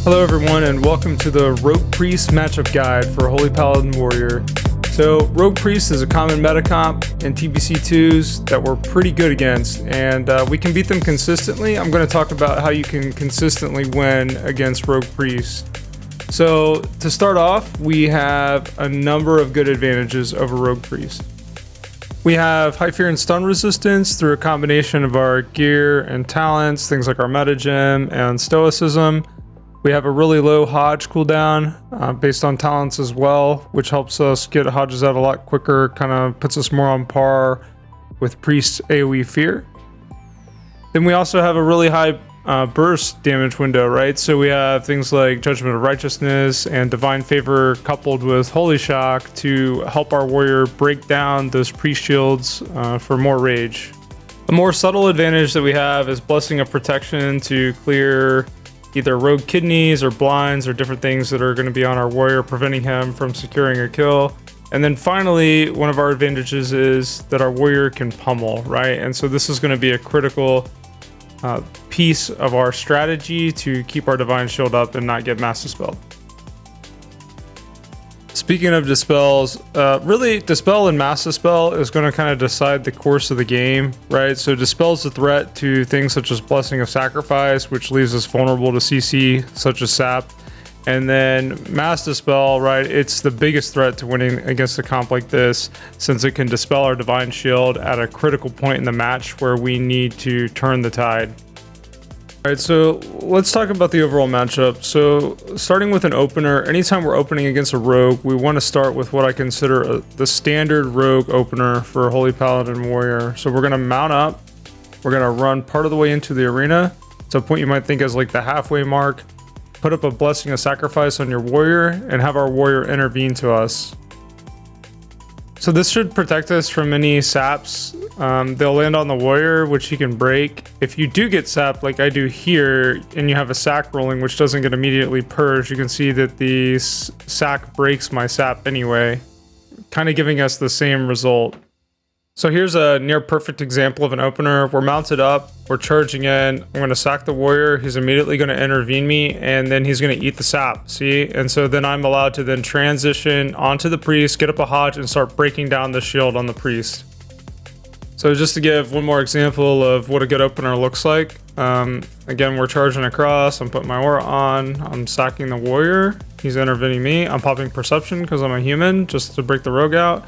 Hello everyone and welcome to the Rogue Priest matchup guide for Holy Paladin Warrior. So Rogue Priest is a common meta comp in TBC 2s that we're pretty good against, and we can beat them consistently. I'm going to talk about how you can consistently win against Rogue Priest. So to start off, we have a number of good advantages over Rogue Priest. We have high fear and stun resistance through a combination of our gear and talents, things like our meta gem and stoicism. We have a really low Hodge cooldown based on talents as well, which helps us get Hodges out a lot quicker, kind of puts us more on par with Priest's AoE fear. Then we also have a really high burst damage window, right? So we have things like Judgment of Righteousness and Divine Favor coupled with Holy Shock to help our warrior break down those priest shields for more rage. A more subtle advantage that we have is Blessing of Protection to clear either rogue kidneys or blinds or different things that are going to be on our warrior, preventing him from securing a kill. And then finally, one of our advantages is that our warrior can pummel, right? And so this is going to be a critical piece of our strategy to keep our divine shield up and not get mass dispelled. Speaking of dispels, really Dispel and Mass Dispel is going to kind of decide the course of the game, right? So Dispel's a threat to things such as Blessing of Sacrifice, which leaves us vulnerable to CC, such as Sap. And then Mass Dispel, right? It's the biggest threat to winning against a comp like this, since it can dispel our Divine Shield at a critical point in the match where we need to turn the tide. All right, so let's talk about the overall matchup. So starting with an opener, anytime we're opening against a rogue, we want to start with what I consider the standard rogue opener for Holy Paladin Warrior. So we're going to mount up, we're going to run part of the way into the arena. It's a point you might think as like the halfway mark. Put up a Blessing of Sacrifice on your warrior and have our warrior intervene to us. So this should protect us from any saps. They'll land on the warrior, which he can break. If you do get sapped like I do here, and you have a sack rolling, which doesn't get immediately purged, you can see that the sack breaks my sap anyway, kind of giving us the same result. So here's a near perfect example of an opener. We're mounted up, we're charging in, I'm going to sack the warrior, he's immediately going to intervene me, and then he's going to eat the sap, see? And so then I'm allowed to then transition onto the priest, get up a Hodge, and start breaking down the shield on the priest. So just to give one more example of what a good opener looks like, again, we're charging across, I'm putting my aura on, I'm sacking the warrior, he's intervening me, I'm popping Perception because I'm a human, just to break the rogue out.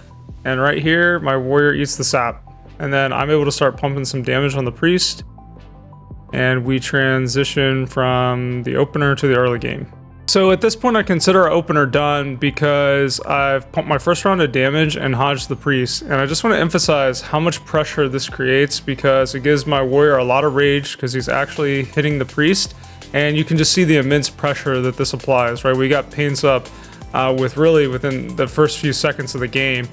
And right here, my warrior eats the sap. And then I'm able to start pumping some damage on the priest. And we transition from the opener to the early game. So at this point, I consider our opener done because I've pumped my first round of damage and hodged the priest. And I just want to emphasize how much pressure this creates, because it gives my warrior a lot of rage because he's actually hitting the priest. And you can just see the immense pressure that this applies, right? We got paints up within the first few seconds of the game.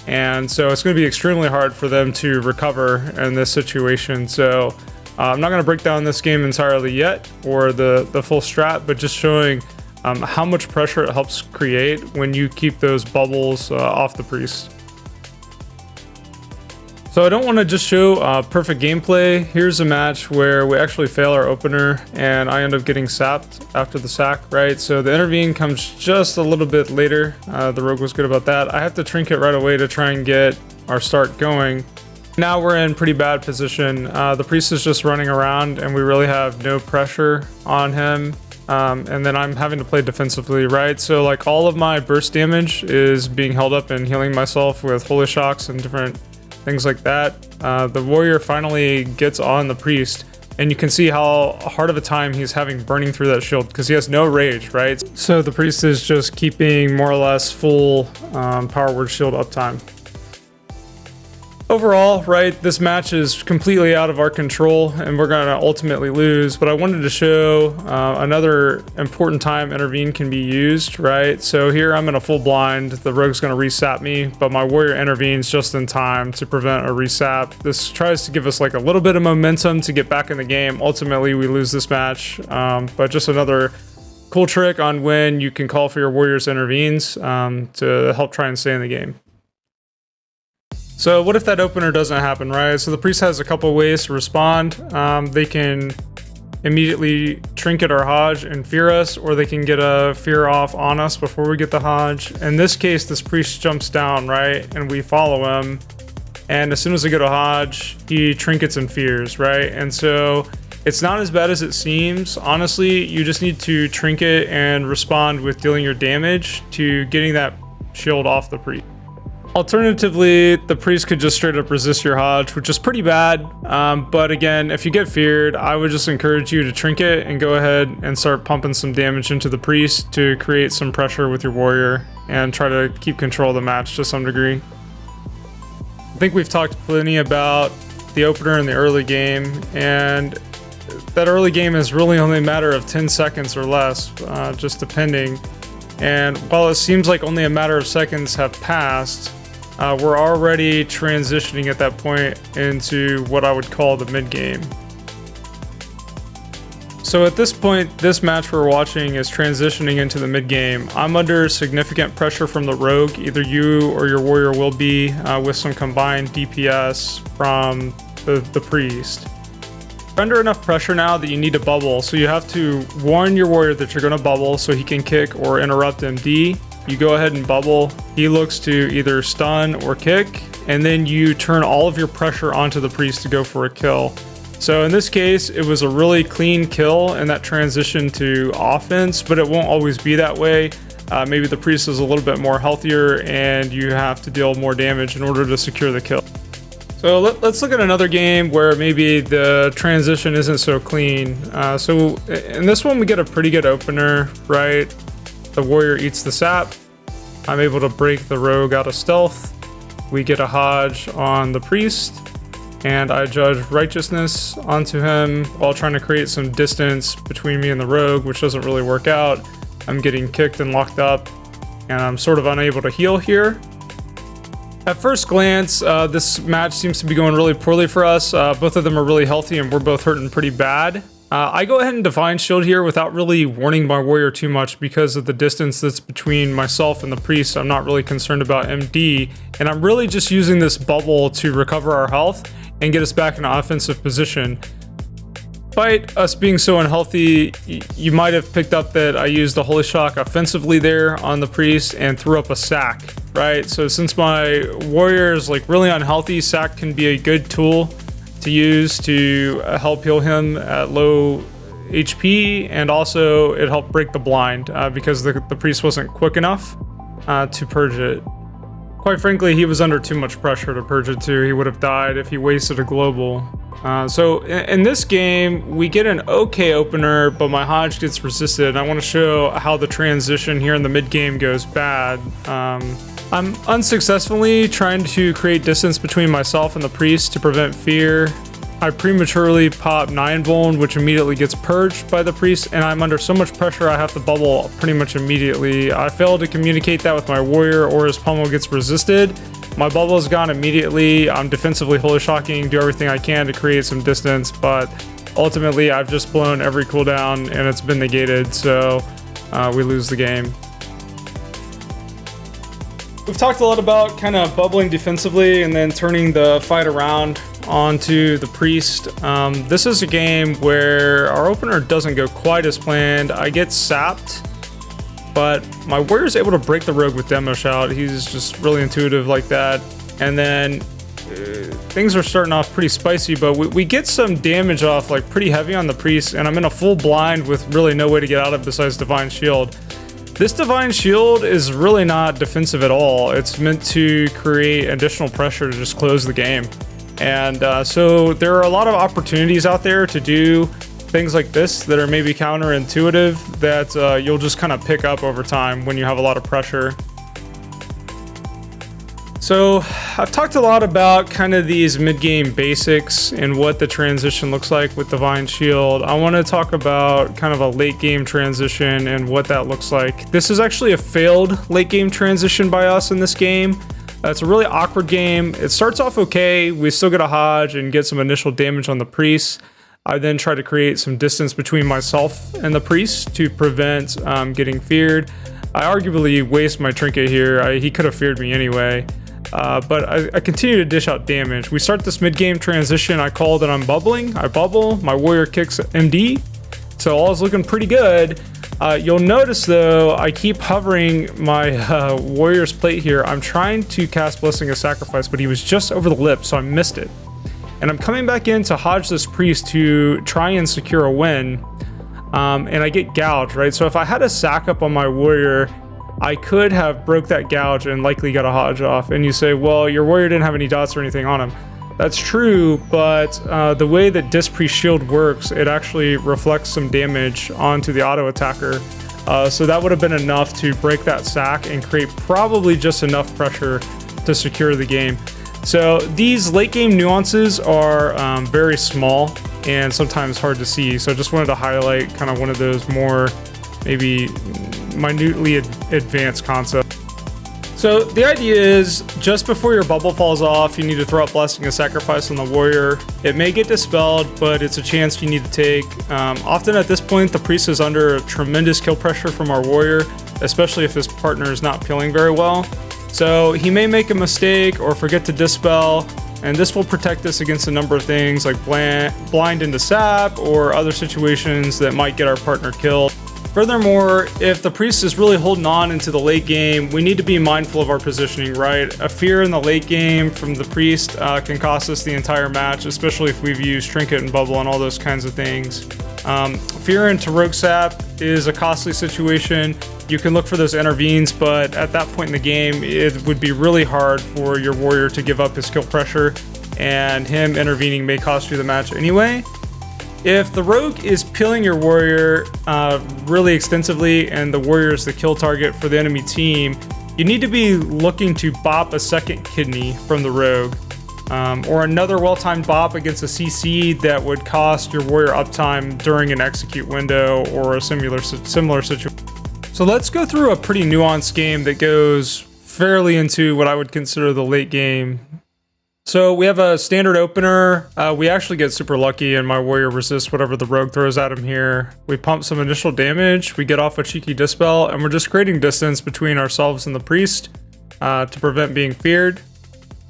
And so it's going to be extremely hard for them to recover in this situation. So I'm not going to break down this game entirely yet, or the full strat, but just showing how much pressure it helps create when you keep those bubbles off the priest. So I don't want to just show perfect gameplay. Here's a match where we actually fail our opener and I end up getting sapped after the sack, right? So the intervene comes just a little bit later. The rogue was good about that. I have to trinket right away to try and get our start going. Now we're in pretty bad position. The priest is just running around and we really have no pressure on him. And then I'm having to play defensively, right? So like all of my burst damage is being held up and healing myself with Holy Shocks and different things like that. The warrior finally gets on the priest, and you can see how hard of a time he's having burning through that shield because he has no rage, right? So the priest is just keeping more or less full power word shield uptime. Overall, right, this match is completely out of our control and we're going to ultimately lose, but I wanted to show another important time intervene can be used, right? So here I'm in a full blind, the rogue's going to resap me, but my warrior intervenes just in time to prevent a resap. This tries to give us like a little bit of momentum to get back in the game. Ultimately, we lose this match, but just another cool trick on when you can call for your warrior's intervenes to help try and stay in the game. So what if that opener doesn't happen, right? So the priest has a couple ways to respond. They can immediately trinket our Hodge and fear us, or they can get a fear off on us before we get the Hodge. In this case, this priest jumps down, right? And we follow him. And as soon as I get a Hodge, he trinkets and fears, right? And so it's not as bad as it seems. Honestly, you just need to trinket and respond with dealing your damage to getting that shield off the priest. Alternatively, the priest could just straight up resist your Hodge, which is pretty bad. But again, if you get feared, I would just encourage you to trinket and go ahead and start pumping some damage into the priest to create some pressure with your warrior and try to keep control of the match to some degree. I think we've talked plenty about the opener in the early game, and that early game is really only a matter of 10 seconds or less, just depending. And while it seems like only a matter of seconds have passed, we're already transitioning at that point into what I would call the mid game. So at this point, this match we're watching is transitioning into the mid game. I'm under significant pressure from the rogue. Either you or your warrior will be, with some combined DPS from the priest. You're under enough pressure now that you need to bubble, so you have to warn your warrior that you're going to bubble so he can kick or interrupt MD. You go ahead and bubble. He looks to either stun or kick, and then you turn all of your pressure onto the priest to go for a kill. So in this case, it was a really clean kill and that transition to offense, but it won't always be that way. Maybe the priest is a little bit more healthier and you have to deal more damage in order to secure the kill. So let's look at another game where maybe the transition isn't so clean. So in this one, we get a pretty good opener, right? The warrior eats the sap. I'm able to break the rogue out of stealth. We get a Hodge on the priest, and I judge righteousness onto him while trying to create some distance between me and the rogue, which doesn't really work out. I'm getting kicked and locked up, and I'm sort of unable to heal here. At first glance, this match seems to be going really poorly for us. Both of them are really healthy, and we're both hurting pretty bad. I go ahead and Divine Shield here without really warning my warrior too much because of the distance that's between myself and the priest. I'm not really concerned about MD, and I'm really just using this bubble to recover our health and get us back in an offensive position. Despite us being so unhealthy, you might have picked up that I used the Holy Shock offensively there on the priest and threw up a sack, right? So since my warrior is like really unhealthy, sack can be a good tool to use to help heal him at low HP, and also it helped break the blind because the priest wasn't quick enough to purge it. Quite frankly, he was under too much pressure to purge it too. He would have died if he wasted a global. So in this game, we get an okay opener, but my Hodge gets resisted. I want to show how the transition here in the mid game goes bad. I'm unsuccessfully trying to create distance between myself and the priest to prevent fear. I prematurely pop 9 vuln, which immediately gets purged by the priest, and I'm under so much pressure I have to bubble pretty much immediately. I fail to communicate that with my warrior, or his pummel gets resisted. My bubble is gone immediately. I'm defensively Holy Shocking, do everything I can to create some distance, but ultimately I've just blown every cooldown and it's been negated, so we lose the game. We've talked a lot about kind of bubbling defensively and then turning the fight around onto the priest. This is a game where our opener doesn't go quite as planned. I get sapped, but my warrior's able to break the rogue with Demo Shout. He's just really intuitive like that. And then things are starting off pretty spicy, but we get some damage off like pretty heavy on the priest, and I'm in a full blind with really no way to get out of besides Divine Shield. This Divine Shield is really not defensive at all. It's meant to create additional pressure to just close the game. And so there are a lot of opportunities out there to do things like this that are maybe counterintuitive that you'll just kind of pick up over time when you have a lot of pressure. So I've talked a lot about kind of these mid-game basics and what the transition looks like with Divine Shield. I want to talk about kind of a late game transition and what that looks like. This is actually a failed late game transition by us in this game. It's a really awkward game. It starts off okay. We still get a Hodge and get some initial damage on the priest. I then try to create some distance between myself and the priest to prevent getting feared. I arguably waste my trinket here. He could have feared me anyway. But I continue to dish out damage. We start this mid-game transition. I call that I'm bubbling. I bubble. My warrior kicks MD. So all is looking pretty good. You'll notice though, I keep hovering my warrior's plate here. I'm trying to cast Blessing of Sacrifice, but he was just over the lip, so I missed it. And I'm coming back in to hodge this priest to try and secure a win. And I get gouged, right? So if I had a sack up on my warrior, I could have broke that gouge and likely got a hodge off. And you say, well, your warrior didn't have any dots or anything on him. That's true, but the way that Disc Priest Shield works, it actually reflects some damage onto the auto attacker. So that would have been enough to break that sack and create probably just enough pressure to secure the game. So these late game nuances are very small and sometimes hard to see. So I just wanted to highlight kind of one of those more maybe minutely advanced concepts. So the idea is just before your bubble falls off, you need to throw up Blessing of Sacrifice on the warrior. It may get dispelled, but it's a chance you need to take. Often at this point, the priest is under tremendous kill pressure from our warrior, especially if his partner is not peeling very well. So he may make a mistake or forget to dispel, and this will protect us against a number of things like blind into sap or other situations that might get our partner killed. Furthermore, if the priest is really holding on into the late game, we need to be mindful of our positioning, right? A fear in the late game from the priest can cost us the entire match, especially if we've used Trinket and Bubble and all those kinds of things. Fear into Rogue Sap is a costly situation. You can look for those intervenes, but at that point in the game, it would be really hard for your warrior to give up his kill pressure, and him intervening may cost you the match anyway. If the rogue is peeling your warrior really extensively and the warrior is the kill target for the enemy team, you need to be looking to bop a second kidney from the rogue, or another well-timed bop against a CC that would cost your warrior uptime during an execute window or a similar situation. So let's go through a pretty nuanced game that goes fairly into what I would consider the late game. So we have a standard opener. We actually get super lucky and my warrior resists whatever the rogue throws at him here. We pump some initial damage, we get off a cheeky dispel, and we're just creating distance between ourselves and the priest to prevent being feared.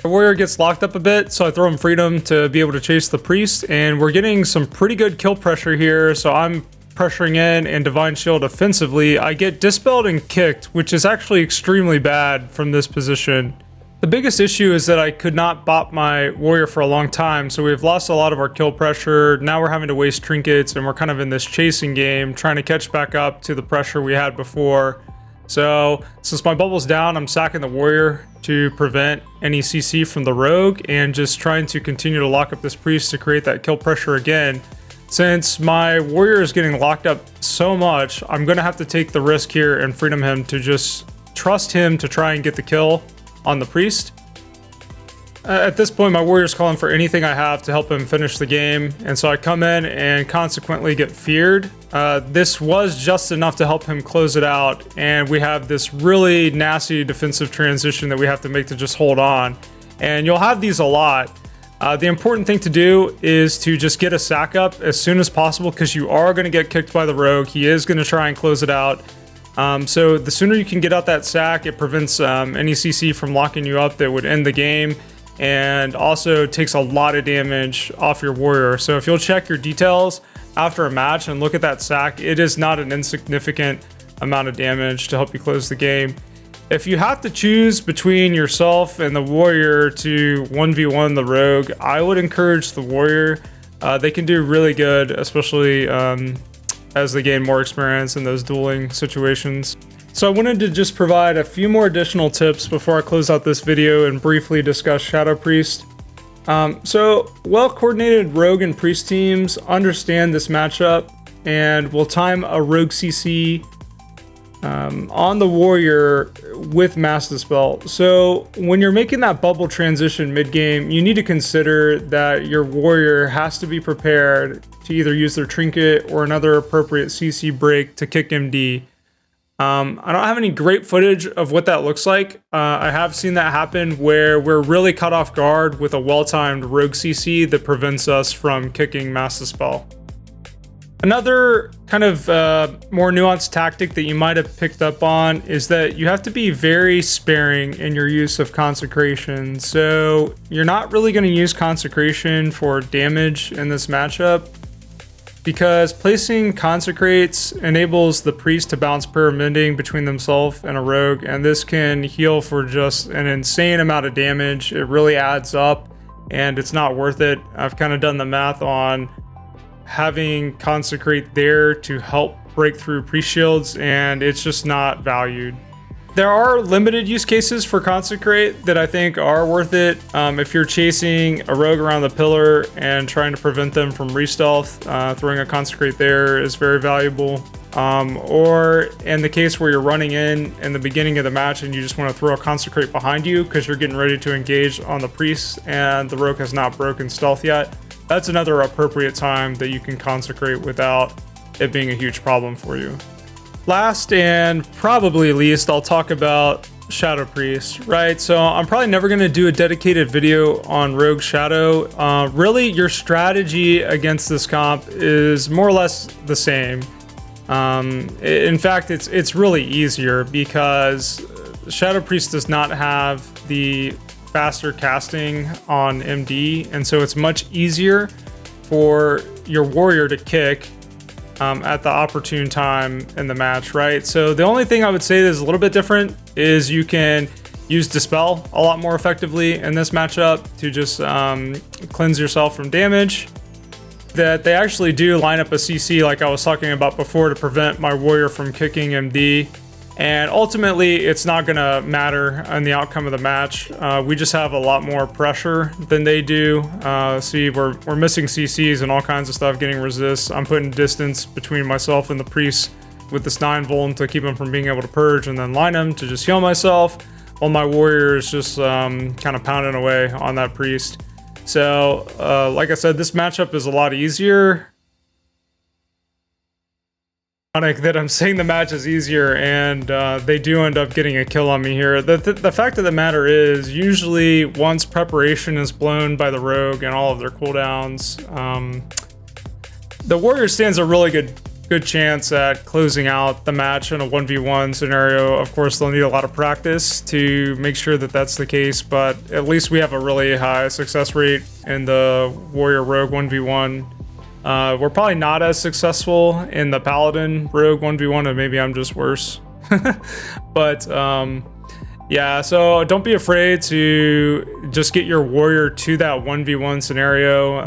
The warrior gets locked up a bit, so I throw him freedom to be able to chase the priest, and we're getting some pretty good kill pressure here, so I'm pressuring in and Divine Shield offensively. I get dispelled and kicked, which is actually extremely bad from this position. The biggest issue is that I could not bop my warrior for a long time, so we've lost a lot of our kill pressure. Now we're having to waste trinkets, and we're kind of in this chasing game, trying to catch back up to the pressure we had before. So since my bubble's down, I'm sacking the warrior to prevent any CC from the rogue, and just trying to continue to lock up this priest to create that kill pressure again. Since my warrior is getting locked up so much, I'm going to have to take the risk here and freedom him to just trust him to try and get the kill on the priest. At this point, my warrior's calling for anything I have to help him finish the game, and so I come in and consequently get feared. This was just enough to help him close it out, and we have this really nasty defensive transition that we have to make to just hold on. And you'll have these a lot. The important thing to do is to just get a sack up as soon as possible, because you are going to get kicked by the rogue. He is going to try and close it out. So the sooner you can get out that sack, it prevents any CC from locking you up that would end the game, and also takes a lot of damage off your warrior. So if you'll check your details after a match and look at that sack, it is not an insignificant amount of damage to help you close the game. If you have to choose between yourself and the warrior to 1v1 the rogue, I would encourage the warrior. They can do really good, especially as they gain more experience in those dueling situations. So I wanted to just provide a few more additional tips before I close out this video and briefly discuss Shadow Priest. So well-coordinated rogue and priest teams understand this matchup and will time a rogue CC on the warrior with Mass Dispel. So when you're making that bubble transition mid-game, you need to consider that your warrior has to be prepared to either use their trinket or another appropriate CC break to kick MD. I don't have any great footage of what that looks like. I have seen that happen where we're really caught off guard with a well-timed rogue CC that prevents us from kicking Mass Dispel. Another kind of more nuanced tactic that you might have picked up on is that you have to be very sparing in your use of Consecration. So you're not really going to use Consecration for damage in this matchup. because placing consecrates enables the priest to bounce prayer mending between themselves and a rogue, and this can heal for just an insane amount of damage. It really adds up, and it's not worth it. I've kind of done the math on having consecrate there to help break through priest shields, and it's just not valued. There are limited use cases for consecrate that I think are worth it. If you're chasing a rogue around the pillar and trying to prevent them from re-stealth, throwing a consecrate there is very valuable. Or in the case where you're running in the beginning of the match and you just want to throw a consecrate behind you because you're getting ready to engage on the priest and the rogue has not broken stealth yet, that's another appropriate time that you can consecrate without it being a huge problem for you. Last and probably least, I'll talk about Shadow Priest, right? So I'm probably never going to do a dedicated video on Rogue Shadow. Really, your strategy against this comp is more or less the same. In fact, it's really easier because Shadow Priest does not have the faster casting on MD, and so it's much easier for your warrior to kick at the opportune time in the match, right? So the only thing I would say that is a little bit different is you can use Dispel a lot more effectively in this matchup to just cleanse yourself from damage. That they actually do line up a CC like I was talking about before to prevent my warrior from kicking MD. And ultimately, it's not going to matter in the outcome of the match. We just have a lot more pressure than they do. See, we're missing CCs and all kinds of stuff, getting resists. I'm putting distance between myself and the priest with this 9 volt to keep him from being able to purge, and then line him to just heal myself, while my warrior is just kind of pounding away on that priest. So, like I said, this matchup is a lot easier. That I'm saying the match is easier, and they do end up getting a kill on me here. The fact of the matter is, usually once preparation is blown by the rogue and all of their cooldowns, the warrior stands a really good chance at closing out the match in a 1v1 scenario. Of course, they'll need a lot of practice to make sure that that's the case, but at least we have a really high success rate in the warrior rogue 1v1. We're probably not as successful in the Paladin Rogue 1v1, and maybe I'm just worse. But yeah, so don't be afraid to just get your warrior to that 1v1 scenario.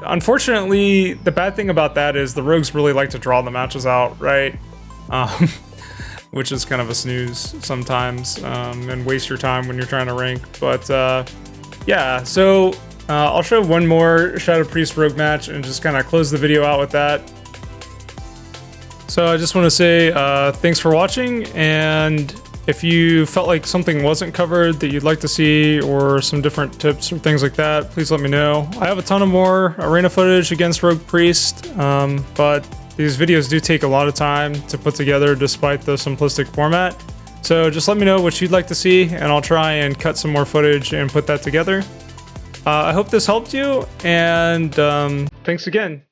Unfortunately, the bad thing about that is the rogues really like to draw the matches out, right? Which is kind of a snooze sometimes, and waste your time when you're trying to rank. But yeah, so I'll show one more Shadow Priest Rogue match and just kind of close the video out with that. So I just want to say thanks for watching, and if you felt like something wasn't covered that you'd like to see, or some different tips or things like that, please let me know. I have a ton of more arena footage against Rogue Priest, but these videos do take a lot of time to put together despite the simplistic format. So just let me know what you'd like to see, and I'll try and cut some more footage and put that together. I hope this helped you, and thanks again.